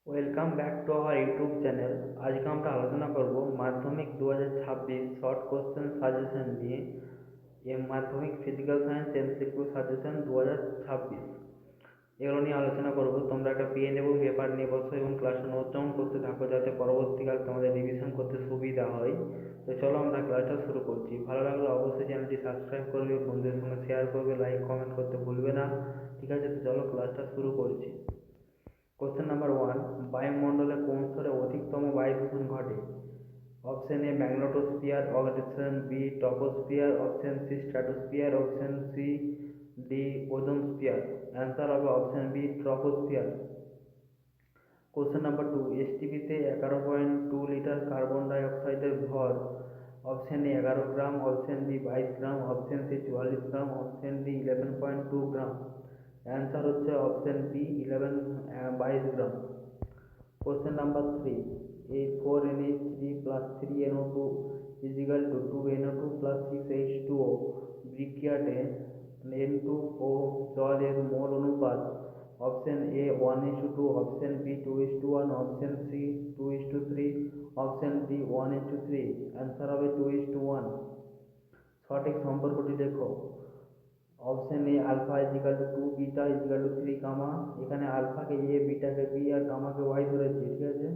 Welcome back to our YouTube channel. আজকে আমরা আলোচনা করব মাধ্যমিক 2026 শর্ট কোশ্চেন সাজেশন নিয়ে। মাধ্যমিক ফিজিক্যাল সায়েন্স এমসিকিউ সাজেশন 2026 এগুলো নিয়ে আলোচনা করব। তোমরা একটা পেন এবং পেপার নিয়ে বসো এবং ক্লাসে নোট ডাউন করতে থাকো, যাতে পরবর্তীকালে তোমাদের রিভিশন করতে সুবিধা হয়। তো চলো আমরা ক্লাসটা শুরু করছি। ভালো লাগলে অবশ্যই চ্যানেলটি সাবস্ক্রাইব করবে, বন্ধুদের সঙ্গে শেয়ার করবে, লাইক কমেন্ট করতে ভুলবে না। ঠিক আছে, তো চলো ক্লাসটা শুরু করছি। কোশ্চেন নাম্বার 1, বায়ুমণ্ডলে কোন স্তরে অধিকতম বায়ু দূষণ ঘটে? Option A magnetosphere, option B troposphere, option C stratosphere, option C D ozonosphere. Answer হবে option B troposphere. Question number 2, এসটিপিতে 11.2 লিটার কার্বন ডাই অক্সাইডের ভর? Option A 11 gram, option B 22 gram, option C 44 gram, option D 11.2 gram. Answer হচ্ছে option B 22 gram. Question number 3, a 4NH3 plus 3NO2 is equal to 2NO2 plus 6H2O বিক্রিয়াতে N2O জলের mole অনুপাত? Option A 1:2, option B 2:1, option C 2:3, option D 1:3। Answer হবে 2:1। সঠিক সম্পর্কটি লেখো। Option A alpha equal to 2, beta equal to 3 gamma. এখানে আলফাকে এ, বিটাকে B আর গামাকে Y ধরেছি, ঠিক আছে।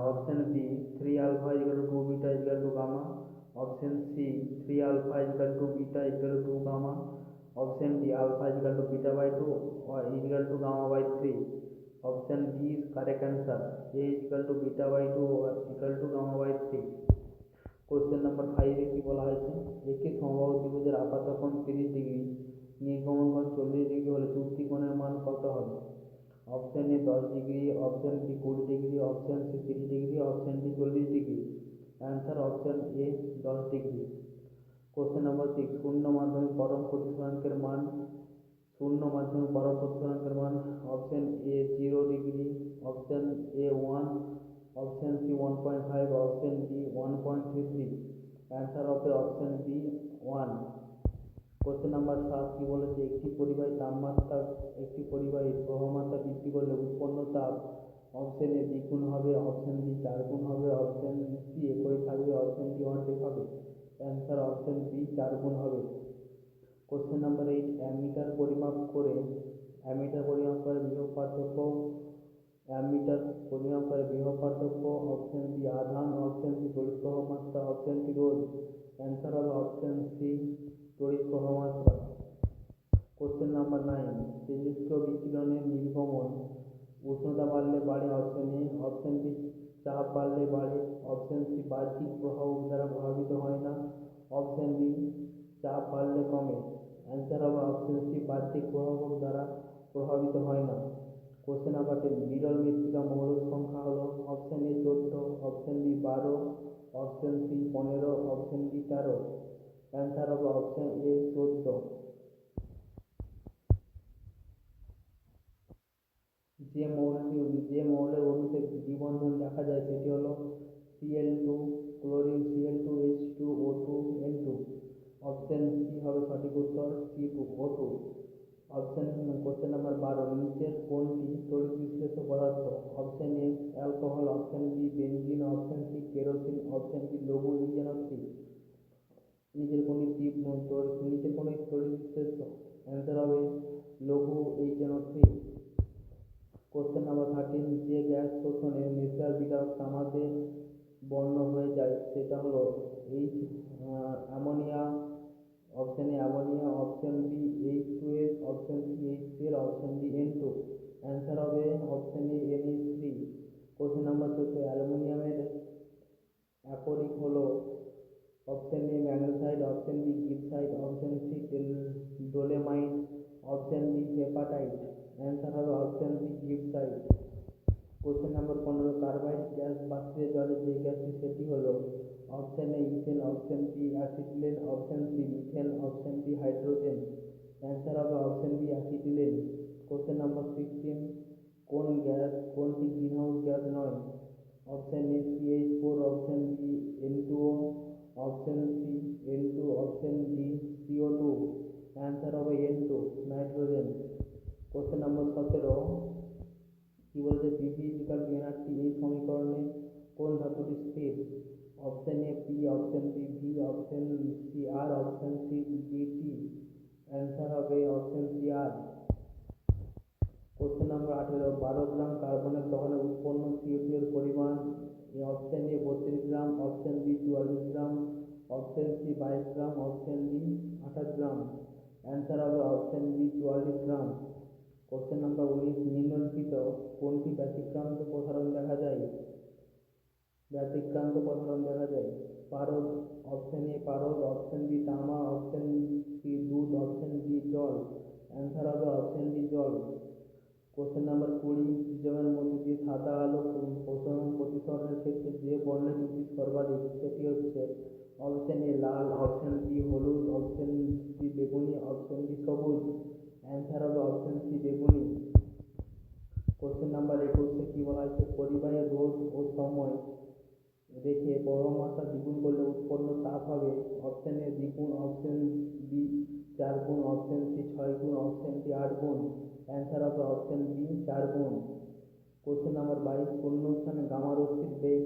Option B 3 alpha equal to 2 beta equal to gamma. Option C 3 alpha equal to beta equal to 2 gamma. Option D alpha equal to beta by 2 equal to gamma by 3। Option D is correct answer, A equal to beta by 2 equal to gamma by 3। Question number 5 কি বলা হয়েছে? একটি সমবাহু ত্রিভুজের আপাত কোণ 30 degree, নির্গমন কোণ 40 ডিগ্রি হলে চুক্তি কোণের মান কত হবে? Option A 10 degree, option B 20 degree, option C 30 degree, option D 40 degree. Answer option A 10 degree. Question number 6, শূন্য মাধ্যমিক পরম প্রতিসরাঙ্কের মান? শূন্য মাধ্যমিক পরম প্রতিসরাঙ্কের মান? Option A 0 degree, option A 1, option C 1.5, option D 1.33। Answer হবে অপশন বি 1। কোশ্চেন নাম্বার 7 কি বলেছে? একটি পরিবাহীর গ্রহমাত্রা বৃদ্ধি করলে উৎপন্ন তাপ? অপশন এ দ্বিগুণ হবে, অপশন বি 4 গুণ হবে, অপশন সি একই থাকবে, অপশন ডি অর্ধেক হবে। অ্যান্সার অপশন বি 4 গুণ হবে। কোশ্চেন নাম্বার 8, অ্যামিটার পরিমাপ করে বিভব পার্থক্য? অপশন বি আধান, অপশন বি তড়িৎ প্রবাহ মাত্রা, অপশন ডি রোধ। অ্যান্সার হবে অপশন সি তড়িৎ প্রবাহ মাত্রা। কোশ্চেন নাম্বার 9, তেজস্ক্রিয় বিকিরণের নির্গমন উষ্ণতা বাড়লে বাড়ে? অপশন এ, অপশন বি চাপ বাড়লে বাড়ে, অপশন সি বাহ্যিক প্রভাব দ্বারা প্রভাবিত হয় না, অপশন ডি চাপ বাড়লে কমে। অ্যান্সার হবে অপশন সি বাহ্যিক প্রভাব দ্বারা প্রভাবিত হয় না। কোশ্চেন নাম্বার 10, বিরল মৃত্তিকা মৌলের সংখ্যা হলো? Option A 14, option B 12, option C 15, option D 13। Answer হবে অপশন এ 14। যে মৌলের অণুতে দ্বিবন্ধন দেখা যায় সেটি হলো Cl2, chlorine Cl2H2O2N2। Option C হবে সঠিক উত্তর, C2O2। কোশ্চেন নাম্বার 12, নিচের কোনটি তড়িৎ বিশ্লেষ্য পদার্থ? Option A alcohol, option B benzene, option C kerosene, option D লঘু ইথেনল। নিচের কোনটি তড়িৎ বিশ্লেষ্য? অ্যান্সার হবে লঘু ইথেনল। কোশ্চেন নাম্বার 13, যে গ্যাস শোষণে নেচুরাল বিকারক তামাতে বর্ণ হয়ে যায় সেটা হলো? H ammonia, option A ammonia, option B H2S, option C HCl, option D N2। Answer হবে option A NH3। Question number 14, অ্যালুমিনিয়ামের একরিক হলো? Option A magnesite, option B gibbsite, option C dolomite, option D hepatite. Answer হবে option B gibbsite. Question number 15, carbide gas বাষ্পীয় জলে যে গ্যাসটি সেটি হলো? Option A ethane, option B acetylene, option C methane, option D hydrogen. Answer হবে option B acetylene. Question number 16, কোনটি greenhouse gas নয়? Option A CH4, option B N2O, option C N2, option D CO2। Answer হবে N2 nitrogen. Question number 17, কি বলছে? Pv B, option D V, option C R, option C D T. Answer হবে option C R. Question number 18, 12 gram কার্বনের দহনে উৎপন্ন CO2 এর পরিমাণ, option A 32 gram, option B 44 gram, option C 22 gram, option D 28 gram. Answer হবে option B 44 গ্রাম। Question number 19, নিম্নলিখিত কোনটি ব্যতিক্রান্ত প্রসারণ দেখা যায়? ব্যতিক্রান্ত প্রসারণ দেখা যায়। পারদ, অপশন এ পারদ, অপশন বি তামা, অপশন সি দুধ, অপশন ডি জল। অ্যান্সার হবে অপশন ডি জল। কোশ্চেন নাম্বার 20, সূর্যের মধ্যে দিয়ে সাদা আলো প্রতিসরণের ক্ষেত্রে যে বর্ণের উদ্ভিদ সর্বাধিক, সেটি হচ্ছে অপশন এ লাল, অপশন বি হলুদ, অপশন সি বেগুনি, অপশন ডি সবুজ। অ্যান্সার হবে অপশন সি বেগুনি। কোশ্চেন নাম্বার 21, কি বলা হয়েছে? পরিবাহীর রোধ ও সময় রেখে প্রবাহ মাত্রা দ্বিগুণ করলে উৎপন্ন তাপ হবে, অপশন এ দ্বিগুণ, অপশন বি 4 গুণ, অপশন সি 6 গুণ, অপশন ডি 8 গুণ। অ্যান্সার হবে অপশন বি 4 গুণ। কোশ্চেন নাম্বার 22, শূন্য স্থানে গামা রশ্মির বেগ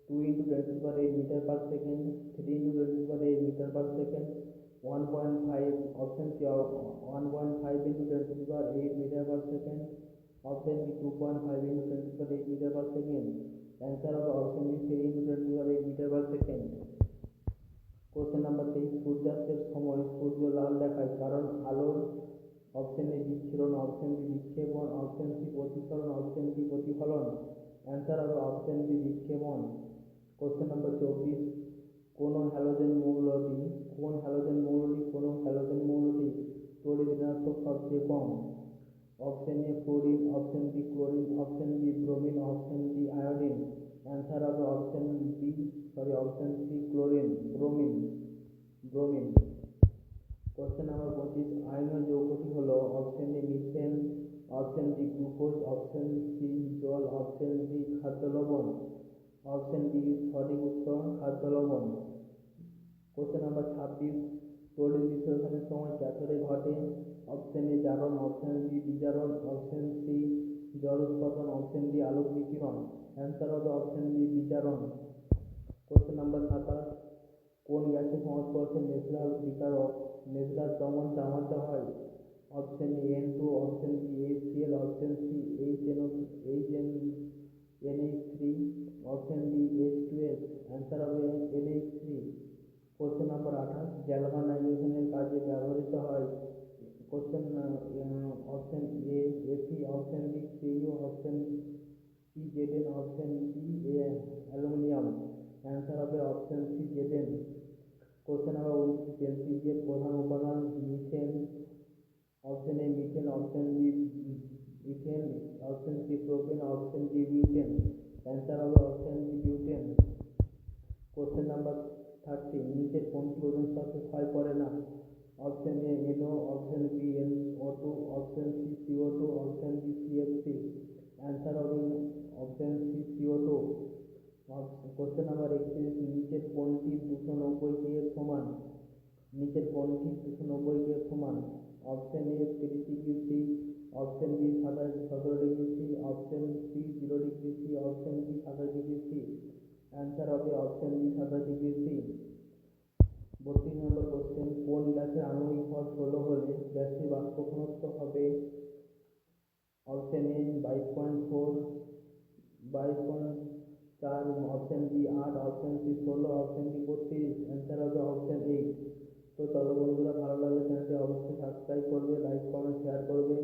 2 × 10⁸ metre per second, 3 × 10⁸ metre per second, 1.5, option C 1.5 × 10⁸ metre per second, option B 2.5 × 10⁸ metre per second. Answer হবে option B 3 × 10⁸ metre per second. Question number 23, সূর্যাস্তের সময় সূর্য লাল দেখায় কারণ আলোর, অপশন এ বিচ্ছুরণ, অপশন বি বিক্ষেপণ, অপশন সি প্রতিসরণ, অপশন ডি প্রতিফলন। অ্যান্সার হবে অপশন বি বিক্ষেপণ। কোশ্চেন নাম্বার 24, কোন হ্যালোজেন মৌলটি তড়িৎ ঋণাত্মক সবচেয়ে কম? Option A fluorine, option B chlorine, option B bromine, option D iodine. Answer হবে option C chlorine, bromine. Question number 25, আয়নীয় যৌগটি হল, option A methane, option D glucose, option C জল, অপশন ডি খাদ্য লবণ। অপশন ডি সঠিক উত্তর, খাদ্য লবণ। কোশ্চেন নাম্বার 26, তড়িৎ বিশ্লেষণের সময় ক্যাথোডে ঘটে, অপশন এ জারণ, অপশন বি বিজারণ, অপশন সি জল উৎপাদন, অপশন ডি আলোক বিকিরণ। অ্যান্সার হবে অপশন বি বিজারণ। কোশ্চেন নাম্বার 27, কোন গ্যাসের সংস্পর্শে নেজলার দমন তামাতে হয়? Option A N2, option B HCl, option C NH3, option D H2S। Answer হবে NH3। কোশ্চেন নাম্বার 28, গ্যালভানাইজেশনের কাজে ব্যবহৃত হয়? Option A Fe, option B Cu, option C Zn, option D aluminium. Answer হবে option C Zn। Question number 29, LPG এর প্রধান উপাদান methane, option A methane, option B ethane, option C propane, option D butane. Answer হবে option D butane. Question number 30, নিচের কোনটি ozone স্তরকে ক্ষয় করে না? Option A NO, option B NO2, option C CO2, option D CFC। Answer হবে option C CO2। Question number 31, নিচের কোনটি 290 কে এর সমান? Option A 30°C, option B 17°C, option C 0°C, option D 27°C। Answer হবে option D 27°C। 32 নম্বর question, কোন গ্যাসের আণবিক ভর 16 হলে গ্যাসটির বাষ্প ঘনত্ব হবে? Option A 22.4, option B 8, option C 16, option D 32। Answer হবে অপশন 8। তো চলো বন্ধুরা, ভালো লাগলে চ্যানেলটি অবশ্যই সাবস্ক্রাইব করবে, লাইক কমেন্ট শেয়ার করবে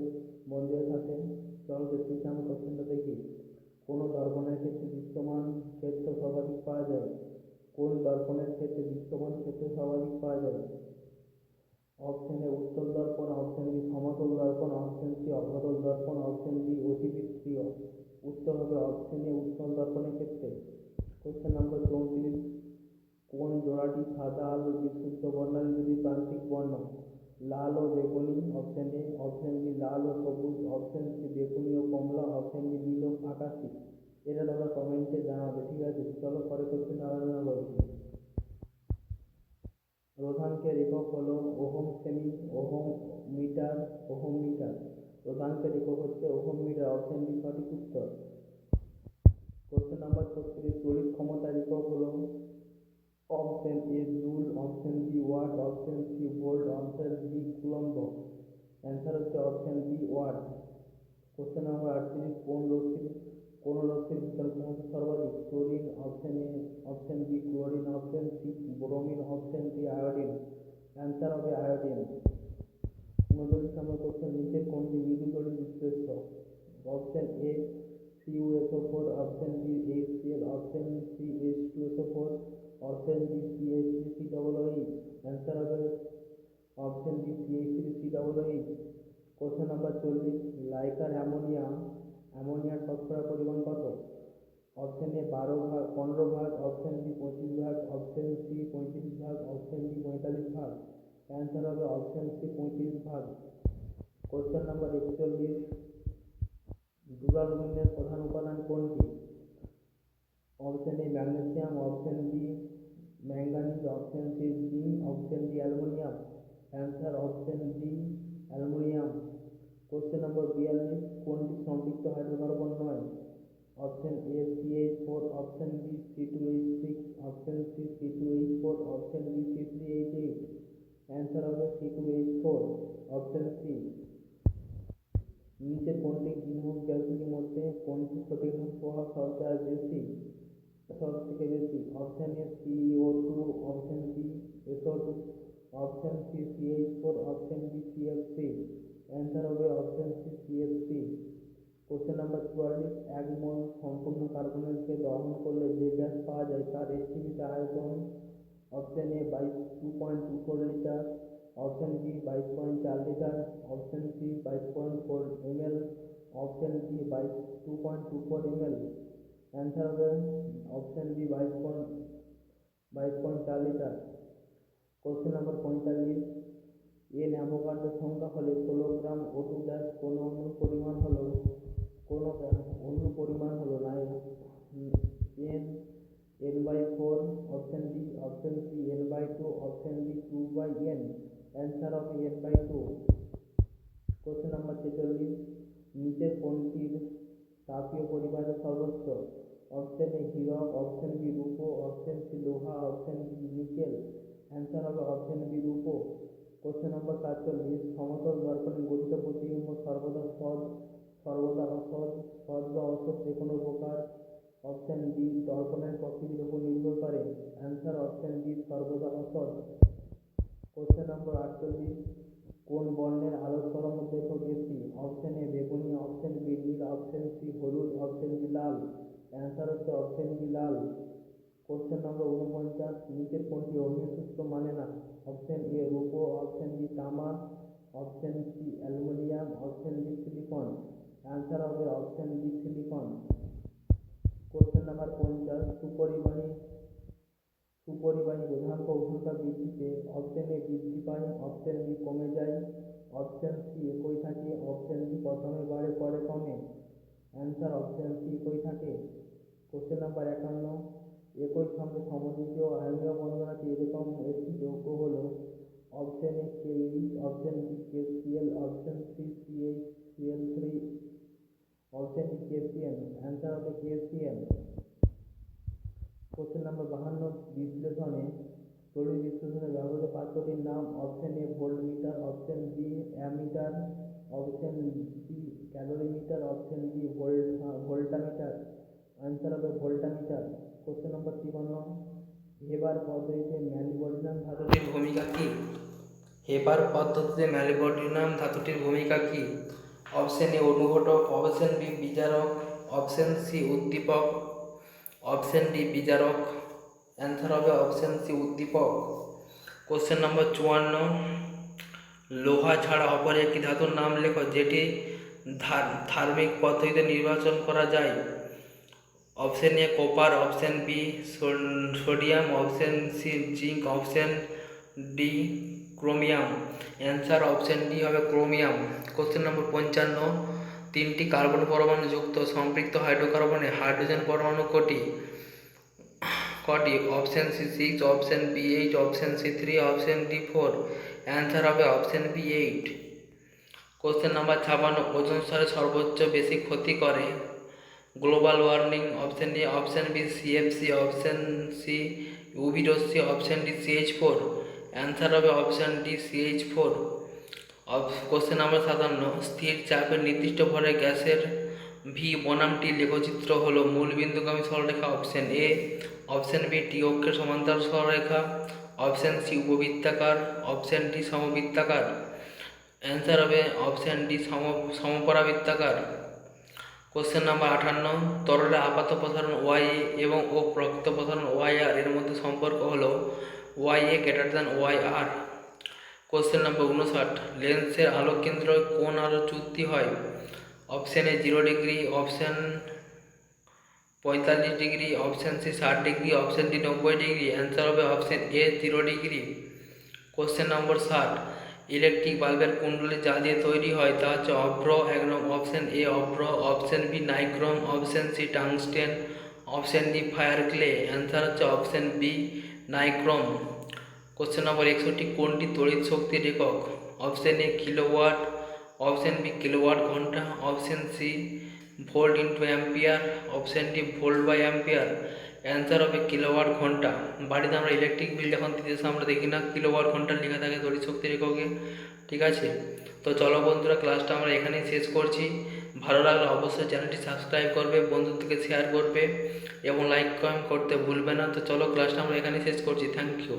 বন্ধুদের সাথে। চলো দেখতেছি আমরা কোশ্চেনটা দেখি। কোন দর্পণের ক্ষেত্রে দৃশ্যমান ক্ষেত্র সর্বাধিক পাওয়া যায়? অপশন এ উত্তল দর্পণ, অপশন বি সমতল দর্পণ, অপশন সি অবতল দর্পণ, অপশন ডি অতিবৃত্তীয়। উত্তর হবে অপশন এ উত্তল দর্পণের ক্ষেত্রে। কোশ্চেন নম্বর 34, কোন জোড়াটি সাদা আলোর বিশুদ্ধ বর্ণালী দুটি প্রান্তিক বর্ণ? লাল ও বেগুনি, অপশন এ, অপশন বি লাল ও সবুজ, অপশন সি বেগুনি ও কমলা, অপশন ডি নীল ও আকাশি। এটা তোমরা কমেন্টে জানাবে, ঠিক আছে? চলো পরে কোশ্চেন আলোচনা করছি। রোধাঙ্কের একক হলো ওহম শ্রেণী, ওহম মিটার। রোধাঙ্কের একক হচ্ছে ওহম মিটার। অপশন ডি সঠিক উত্তর। কোশ্চেন নাম্বার 36, তড়িৎ ক্ষমতার একক হলো? Option A joule, option B watt, option C volt, option D coulomb. Answer হচ্ছে option B watt. Question number 38, কোন রশ্মির বিশাল ক্ষমতা সর্বাধিক? Chlorine, option A, option B chlorine, option C bromine, option D iodine. Answer হবে iodine. 39 number question, নিচের কোনটি মৃদুতড়িৎ বিশ্লেষ্য? Option A CuSO4, option B HCl, option C H2SO4, option D CH3COOH। Answer হবে option D CH3COOH। Question number 40, liker অ্যামোনিয়ার শতকরা পরিমাণ কত? Option A 15 ভাগ, অপশন বি 25 ভাগ, অপশন সি 35 ভাগ, অপশন ডি 45 ভাগ। অ্যান্সার হবে অপশন সি 35 ভাগ। কোশ্চেন নাম্বার 41, ডুরালুমিনের প্রধান উপাদান কোনটি? Option A magnesium, option B manganese, option C zinc, option D aluminium. Answer option D aluminium. Question number 42, কোনটি সম্পৃক্ত হাইড্রোকার্বন নয়? Option A CH4, option B C2H6, option C C2H4, option D C3H8। Answer হবে C2H4, option C. নিচে কোনটি greenhouse গ্যাসগুলির মধ্যে কোনটি ক্ষতিকারক প্রভাব সব থেকে বেশি? Option A CO2, option B SO2, option C CH4, option D CF3। Answer হবে option C CF3। Question number 44, 1 mole সম্পূর্ণ কার্বনেটকে দহন করলে যে গ্যাস পাওয়া যায় তার এস্টিমেট আয়তন? Option A 2.24 litre, option B 22.4 litre, option C 22.4 ml, option D 2.24 ml। Answer হবে option B 22.4 litre. Question number 45, N Avogadro সংখ্যা হলে 16 গ্রাম O2 গ্যাস কোন অণুর পরিমাণ হলো n/4, option D, option C n/2, option D 2/n। Answer হবে n/2। Question number 46, নিচের কোনটির তাপীয় পরিবাহের সর্বোচ্চ? অপশন এ হীরক, অপশন বি রূপো, অপশন সি লোহা, অপশন ডি নিকেল। অ্যান্সার হবে অপশন বি রূপো। কোশ্চেন নম্বর 47, সমতল দর্পণে গঠিত প্রতিবিম্ব সর্বদা সৎ, সর্বদা অসৎ, সৎ বা অসৎ যে কোনো প্রকার? অপশন ডি দর্পণের প্রকৃতির উপর নির্ভর করে। অ্যান্সার অপশন ডি সর্বদা অসৎ। কোশ্চেন নম্বর 48, কোন বর্ণের আলোক তরঙ্গ দৈর্ঘ্য বেশি? অপশন এ বেগুনি, অপশন বি নীল, অপশন সি হলুদ, অপশন ডি লাল। অ্যান্সার হচ্ছে অপশন ডি লাল। কোশ্চেন নম্বর 49, নিচের কোনটি অগ্নি সূত্র মানে না? অপশন এ রূপো, অপশন বি তামা, option C aluminium, option D silicon. Answer হবে option D silicon. Question number 50, সুপরিবাহী রোধাঙ্ক উষ্ণতা বৃদ্ধিতে অপশন এ বৃদ্ধি পায়, অপশন বি কমে যায়, অপশন সি একই থাকে, অপশন ডি প্রথমে বাড়ে পরে কমে। অ্যান্সার অপশন সি একই থাকে। কোশ্চেন নাম্বার 51, একই সঙ্গে সমযোজীয় আয়নীয় বন্ধন আছে এরকম একটি যৌগ হলো? Option A KH, option B KCl, option C CH3, option D KCl। Answer হবে KCl। কোশ্চেন নাম্বার 52, তড়িৎ বিশ্লেষণে ব্যবহৃত পাত্রটির নাম? Option A voltmeter, option B ammeter, option C calorimeter, option D voltameter. Answer হবে ভোল্টামিটার। কোশ্চেন নম্বর 53, হেবার পদ্ধতিতে molybdenum ধাতুটির ভূমিকা কি? অপশন এ অনুঘটক, অপশন বি বিজারক, অপশন সি উদ্দীপক, অপশন ডি বিজারক। অ্যান্সার হবে অপশন সি উদ্দীপক। কোশ্চেন নম্বর 54, লোহা ছাড়া অপর একটি ধাতুর নাম লেখো যেটি থার্মিক পদ্ধতিতে নির্বাচন করা যায়। Option A copper, option B sodium, option C zinc, option D chromium. Answer option D হবে ক্রোমিয়াম। কোশ্চেন নম্বর 55, 3টি কার্বন পরমাণু যুক্ত সম্পৃক্ত হাইড্রোকার্বনে হাইড্রোজেন পরমাণু কটি? Option C 6, option B 8, option C 3, option D 4। Answer হবে option B 8। Question number 56, ozone স্তরে সর্বোচ্চ বেশি ক্ষতি করে? Global warming, option A, option B CFC, option C UV রশ্মি, অপশান ডি CH4। অ্যান্সার হবে option D CH4। Question number 57, স্থির চাপের নির্দিষ্ট ভরের গ্যাসের ভি বনামটি লেখচিত্র হলো মূল বিন্দুগামী সরলরেখা। Option A, option B T অক্ষের সমান্তরাল সরলরেখা, অপশান সি উপবৃত্তাকার, অপশান ডি সমবৃত্তাকার। অ্যান্সার হবে অপশান ডি সমপরাবৃত্তাকার। কোশ্চেন নাম্বার 58, তরলের আপাত প্রসারণ ওয়াই এবং ও প্রকৃত প্রসারণ ওয়াই এর মধ্যে সম্পর্ক হলো Y greater than Y. Question number 59, লেন্সের আলোক কেন্দ্র কোন আলো চ্যুতি হয়? Option A 0 degree, option 45 degree, option C 60 degree, option D 90 degree. Answer হবে option A 0 degree. Question number 60, electric বাল্বের কুণ্ডলী যা দিয়ে তৈরি হয় তা হচ্ছে অভ্র। অপশান এ অভ্র, option B nichrome, option C tungsten, option D fire clay. Answer হচ্ছে option B nichrome. Question number 61, কোনটি তড়িৎ শক্তির একক? Option A kilowatt, option B kilowatt ঘন্টা, option C volt into ampere, option D volt by ampere. Answer হবে kilowatt ঘন্টা। বাড়িতে আমরা ইলেকট্রিক বিল যখন দিতে আমরা দেখি না কিলোওয়াট ঘন্টা লেখা থাকে তড়িৎ শক্তির এককে। ঠিক আছে, তো চলো বন্ধুরা, ক্লাসটা আমরা এখানেই শেষ করছি। ভালো লাগলে অবশ্যই চ্যানেলটি সাবস্ক্রাইব করবে, বন্ধুদেরকে শেয়ার করবে এবং লাইক কমেন্ট করতে ভুলবে না। তো চলো ক্লাসটা আমরা এখানেই শেষ করছি। Thank you.